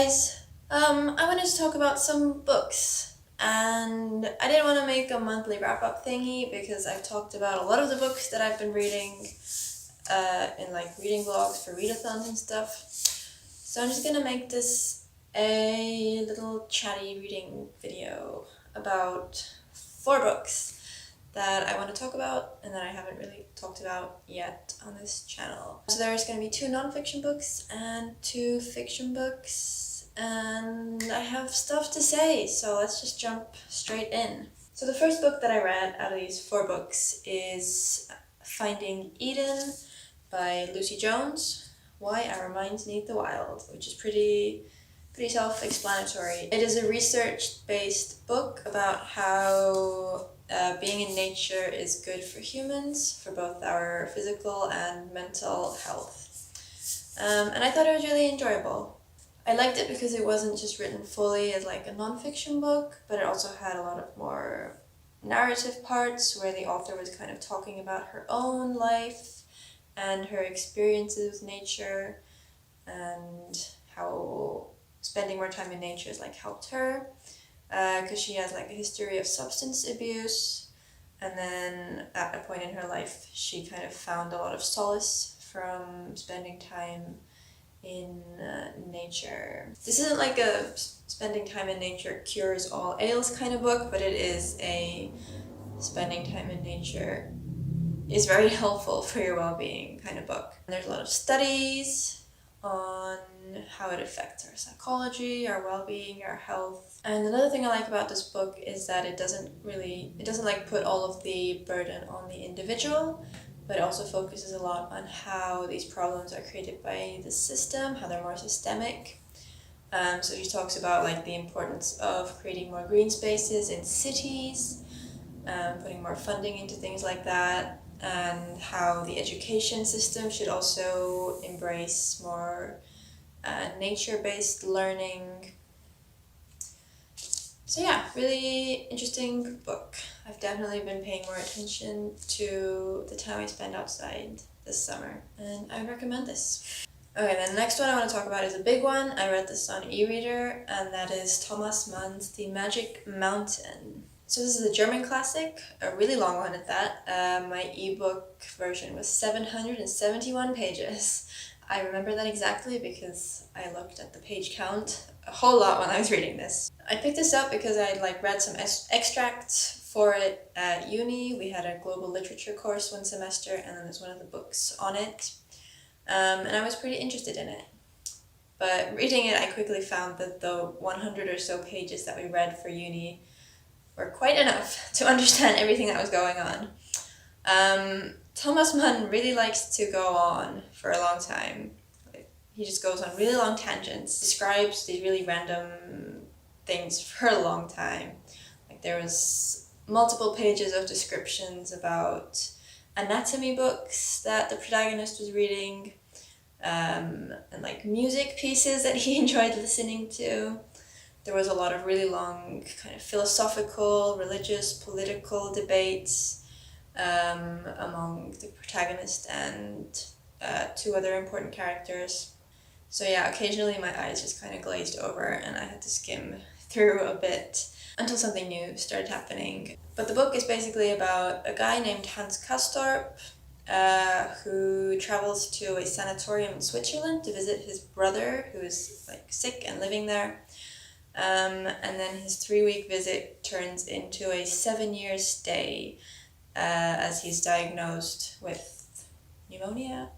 guys, I wanted to talk about some books, and I didn't want to make a monthly wrap-up thingy because I've talked about a lot of the books that I've been reading in like reading vlogs for readathons and stuff. So I'm just gonna make this a little chatty reading video about 4 books that I want to talk about and that I haven't really talked about yet on this channel. So there's going to be 2 non-fiction books and 2 fiction books, and I have stuff to say, so let's just jump straight in. So the first book that I read out of these 4 books is Finding Eden by Lucy Jones, Why Our Minds Need the Wild, which is pretty self-explanatory. It is a research-based book about how being in nature is good for humans, for both our physical and mental health. And I thought it was really enjoyable. I liked it because it wasn't just written fully as like a non-fiction book, but it also had a lot of more narrative parts where the author was kind of talking about her own life and her experiences with nature and how spending more time in nature has like helped her, because she has like a history of substance abuse, and then at a point in her life she kind of found a lot of solace from spending time in nature. This isn't like a spending time in nature cures all ails kind of book, but it is a spending time in nature is very helpful for your well-being kind of book. And there's a lot of studies on how it affects our psychology, our well-being, our health. And another thing I like about this book is that it doesn't like put all of the burden on the individual, but it also focuses a lot on how these problems are created by the system, how they're more systemic. So she talks about like the importance of creating more green spaces in cities, putting more funding into things like that, and how the education system should also embrace more nature-based learning. So yeah, really interesting book. I've definitely been paying more attention to the time I spend outside this summer, and I would recommend this. Okay, then the next one I want to talk about is a big one. I read this on e-reader, and that is Thomas Mann's The Magic Mountain. So this is a German classic, a really long one at that. My ebook version was 771 pages. I remember that exactly because I looked at the page count a whole lot when I was reading this. I picked this up because I read some extracts for it at uni. We had a global literature course one semester, and then there's one of the books on it. And I was pretty interested in it. But reading it, I quickly found that the 100 or so pages that we read for uni were quite enough to understand everything that was going on. Thomas Mann really likes to go on for a long time. He just goes on really long tangents, describes these really random things for a long time. Like there was multiple pages of descriptions about anatomy books that the protagonist was reading, and like music pieces that he enjoyed listening to. There was a lot of really long kind of philosophical, religious, political debates among the protagonist and 2 other important characters. So yeah, occasionally my eyes just kind of glazed over and I had to skim through a bit until something new started happening. But the book is basically about a guy named Hans Castorp who travels to a sanatorium in Switzerland to visit his brother who is like sick and living there. And then his 3-week visit turns into a 7-year stay as he's diagnosed with pneumonia,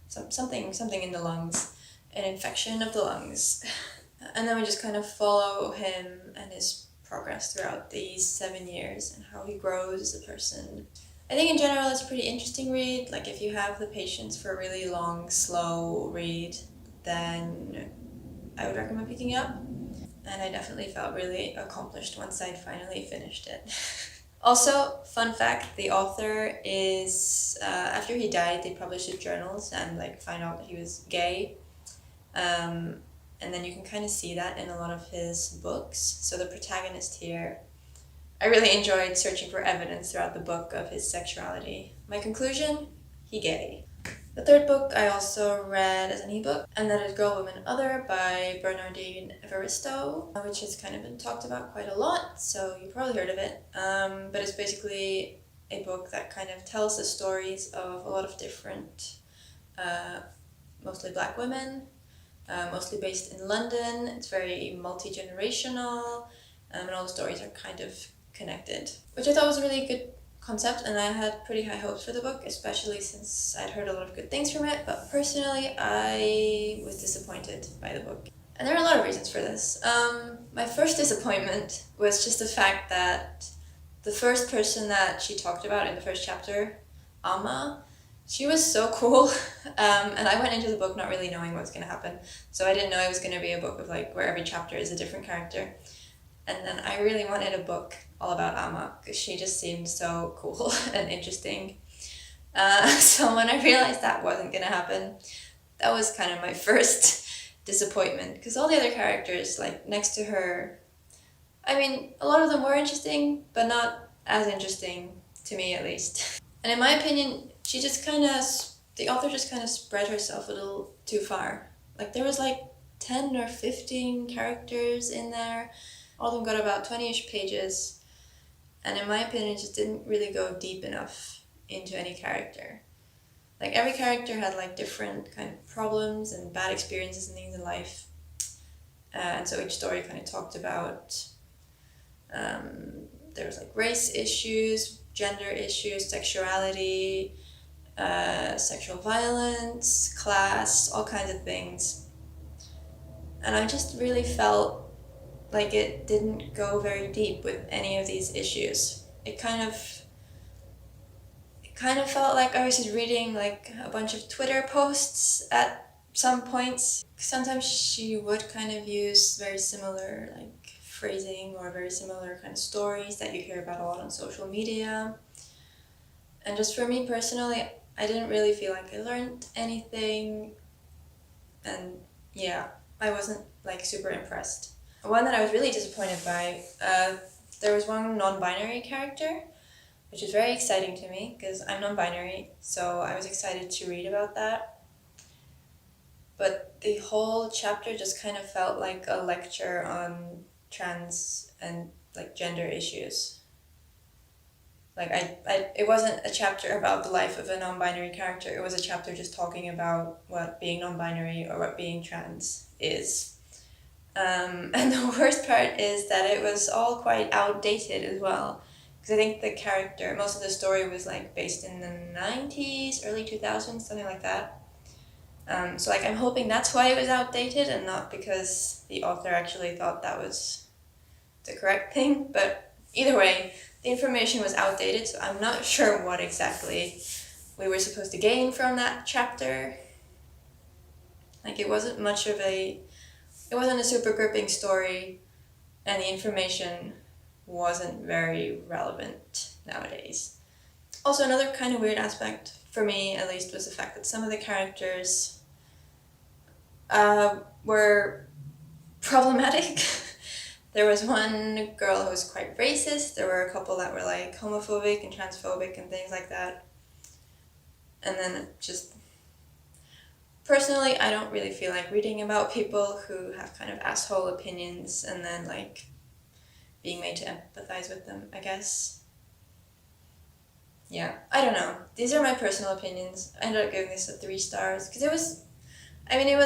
something in the lungs, an infection of the lungs. And then we just kind of follow him and his progress throughout these 7 years and how he grows as a person. I think in general it's a pretty interesting read. Like if you have the patience for a really long, slow read, then I would recommend picking it up. And I definitely felt really accomplished once I finally finished it. Also, fun fact, the author is, after he died, they published his journals and find out that he was gay. And then you can kind of see that in a lot of his books. So the protagonist here, I really enjoyed searching for evidence throughout the book of his sexuality. My conclusion, he gay. The third book I also read as an ebook, and that is Girl, Woman, Other by Bernardine Evaristo, which has kind of been talked about quite a lot, so you've probably heard of it. But it's basically a book that kind of tells the stories of a lot of different, mostly Black women, mostly based in London. It's very multi-generational, and all the stories are kind of connected, which I thought was a really good concept, and I had pretty high hopes for the book, especially since I'd heard a lot of good things from it, but personally I was disappointed by the book. And there are a lot of reasons for this. My first disappointment was just the fact that the first person that she talked about in the first chapter, Amma, she was so cool, and I went into the book not really knowing what's going to happen, so I didn't know it was going to be a book of like where every chapter is a different character. And then I really wanted a book all about Amma because she just seemed so cool and interesting. So when I realized that wasn't going to happen, that was kind of my first disappointment, because all the other characters, like next to her, I mean, a lot of them were interesting, but not as interesting to me at least. And in my opinion, she just kind of, the author just kind of spread herself a little too far. Like there was like 10 or 15 characters in there. All of them got about 20-ish pages, and in my opinion, it just didn't really go deep enough into any character. Like every character had like different kind of problems and bad experiences and things in life, and so each story kind of talked about, there was like race issues, gender issues, sexuality, sexual violence, class, all kinds of things. And I just really felt like it didn't go very deep with any of these issues. It kind of felt like I was just reading like a bunch of Twitter posts at some points. Sometimes she would kind of use very similar like phrasing or very similar kind of stories that you hear about a lot on social media. And just for me personally, I didn't really feel like I learned anything, and yeah, I wasn't like super impressed. One that I was really disappointed by, there was one non-binary character, which was very exciting to me because I'm non-binary, so I was excited to read about that. But the whole chapter just kind of felt like a lecture on trans and like gender issues. Like it wasn't a chapter about the life of a non-binary character, it was a chapter just talking about what being non-binary or what being trans is. And the worst part is that it was all quite outdated as well, because I think the character, most of the story was like based in the 90s, early 2000s, something like that. So like I'm hoping that's why it was outdated and not because the author actually thought that was the correct thing, but either way, the information was outdated, so I'm not sure what exactly we were supposed to gain from that chapter. Like it wasn't a super gripping story, and the information wasn't very relevant nowadays. Also, another kind of weird aspect, for me at least, was the fact that some of the characters were problematic. There was one girl who was quite racist, there were a couple that were like homophobic and transphobic and things like that. And then just personally, I don't really feel like reading about people who have kind of asshole opinions and then like being made to empathize with them, I guess. Yeah, I don't know. These are my personal opinions. I ended up giving this a 3 stars because it was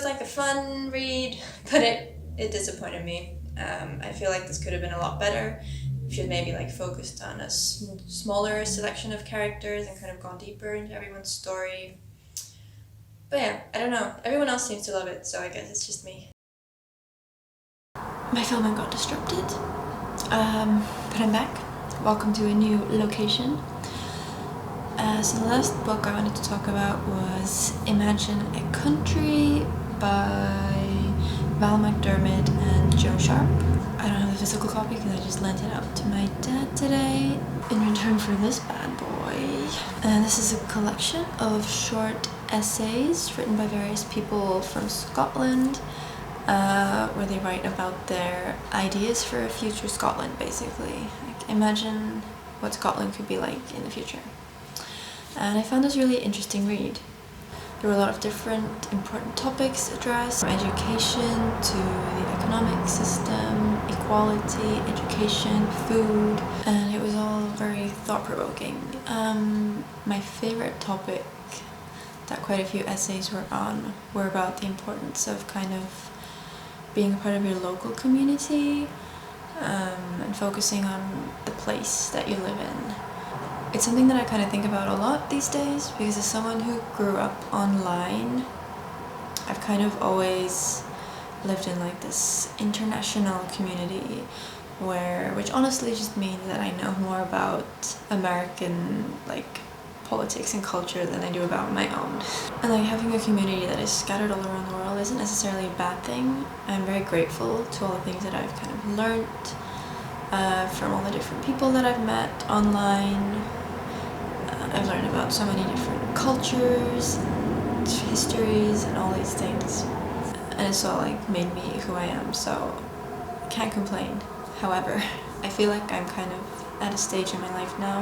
like a fun read, but it disappointed me. I feel like this could have been a lot better if you'd maybe like focused on a smaller selection of characters and kind of gone deeper into everyone's story. But yeah, I don't know. Everyone else seems to love it, so I guess it's just me. My filming got disrupted, but I'm back. Welcome to a new location. So the last book I wanted to talk about was Imagine a Country by Val McDermid and Joe Sharp. I don't have the physical copy because I just lent it out to my dad today in return for this bad boy. And this is a collection of short essays written by various people from Scotland, where they write about their ideas for a future Scotland, basically. Like, imagine what Scotland could be like in the future. And I found this really interesting read. There were a lot of different important topics addressed, from education to the economic system, equality, education, food, and it was all very thought-provoking. My favorite topic that quite a few essays were on were about the importance of kind of being a part of your local community, and focusing on the place that you live in. It's something that I kind of think about a lot these days, because as someone who grew up online, I've kind of always lived in like this international community which honestly just means that I know more about American like politics and culture than I do about my own. And like having a community that is scattered all around the world isn't necessarily a bad thing. I'm very grateful to all the things that I've kind of learned from all the different people that I've met online. I've learned about so many different cultures and histories and all these things, and it's all like made me who I am, so I can't complain. However, I feel like I'm kind of at a stage in my life now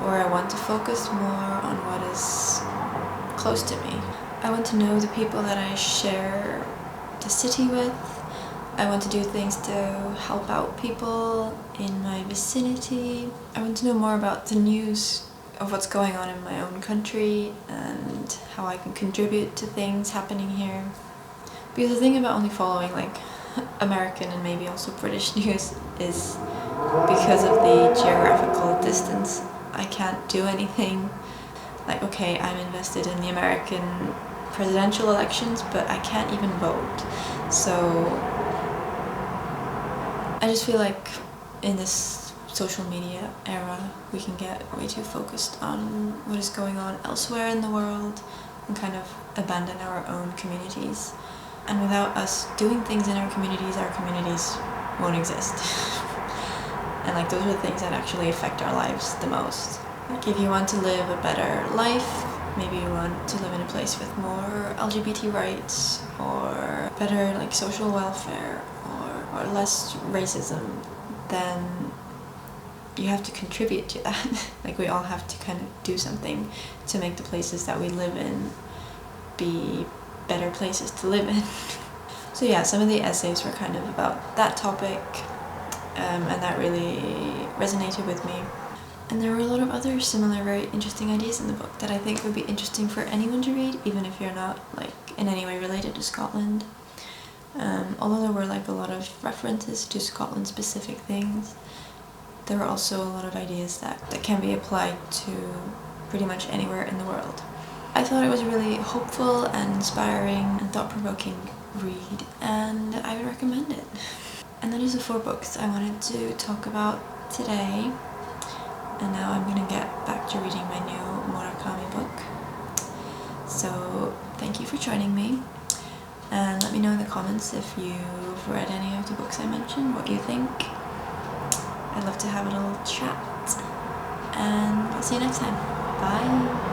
where I want to focus more on what is close to me. I want to know the people that I share the city with. I want to do things to help out people in my vicinity. I want to know more about the news of what's going on in my own country and how I can contribute to things happening here. Because the thing about only following like American and maybe also British news is because of the geographical distance, I can't do anything. Like, okay, I'm invested in the American presidential elections, but I can't even vote. So I just feel like in this social media era, we can get way too focused on what is going on elsewhere in the world and kind of abandon our own communities. And without us doing things in our communities won't exist. And like those are the things that actually affect our lives the most. Like if you want to live a better life, maybe you want to live in a place with more LGBT rights or better like social welfare or less racism, then you have to contribute to that. Like we all have to kind of do something to make the places that we live in be better places to live in. So yeah, some of the essays were kind of about that topic, and that really resonated with me. And there were a lot of other similar, very interesting ideas in the book that I think would be interesting for anyone to read, even if you're not like in any way related to Scotland. Although there were like a lot of references to Scotland-specific things, there were also a lot of ideas that can be applied to pretty much anywhere in the world. I thought it was a really hopeful and inspiring and thought-provoking read, and I would recommend it. And that is the 4 books I wanted to talk about today. And now I'm gonna get back to reading my new Murakami book. So thank you for joining me, and let me know in the comments if you've read any of the books I mentioned, what you think. I'd love to have a little chat, and I'll see you next time. Bye!